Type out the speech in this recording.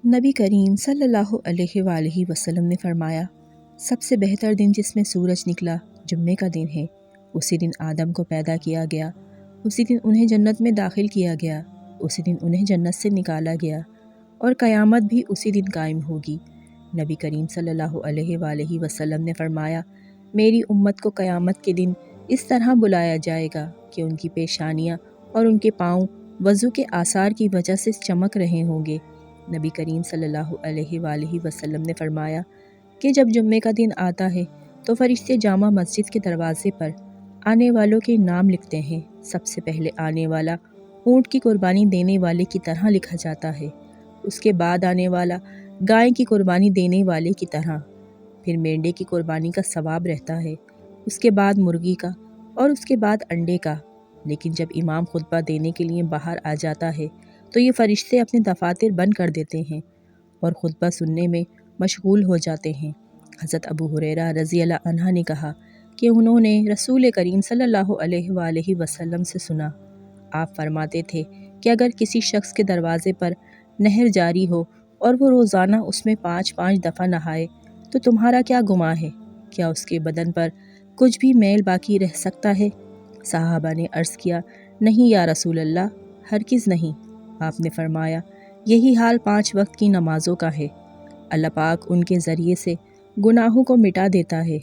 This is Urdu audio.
نبی کریم صلی اللہ علیہ وآلہ وسلم نے فرمایا، سب سے بہتر دن جس میں سورج نکلا جمعے کا دن ہے۔ اسی دن آدم کو پیدا کیا گیا، اسی دن انہیں جنت میں داخل کیا گیا، اسی دن انہیں جنت سے نکالا گیا، اور قیامت بھی اسی دن قائم ہوگی۔ نبی کریم صلی اللہ علیہ وآلہ وسلم نے فرمایا، میری امت کو قیامت کے دن اس طرح بلایا جائے گا کہ ان کی پیشانیاں اور ان کے پاؤں وضو کے آثار کی وجہ سے چمک رہے ہوں گے۔ نبی کریم صلی اللہ علیہ وآلہ وسلم نے فرمایا کہ جب جمعے کا دن آتا ہے تو فرشتے جامع مسجد کے دروازے پر آنے والوں کے نام لکھتے ہیں۔ سب سے پہلے آنے والا اونٹ کی قربانی دینے والے کی طرح لکھا جاتا ہے، اس کے بعد آنے والا گائے کی قربانی دینے والے کی طرح، پھر مینڈے کی قربانی کا ثواب رہتا ہے، اس کے بعد مرغی کا، اور اس کے بعد انڈے کا۔ لیکن جب امام خطبہ دینے کے لیے باہر آ جاتا ہے تو یہ فرشتے اپنے دفاتر بند کر دیتے ہیں اور خطبہ سننے میں مشغول ہو جاتے ہیں۔ حضرت ابو ہریرہ رضی اللہ عنہ نے کہا کہ انہوں نے رسول کریم صلی اللہ علیہ وآلہ وسلم سے سنا، آپ فرماتے تھے کہ اگر کسی شخص کے دروازے پر نہر جاری ہو اور وہ روزانہ اس میں 5 دفعہ نہائے تو تمہارا کیا گمان ہے؟ کیا اس کے بدن پر کچھ بھی میل باقی رہ سکتا ہے؟ صحابہ نے عرض کیا، نہیں یا رسول اللہ، ہرگز نہیں۔ آپ نے فرمایا، یہی حال 5 وقت کی نمازوں کا ہے، اللہ پاک ان کے ذریعے سے گناہوں کو مٹا دیتا ہے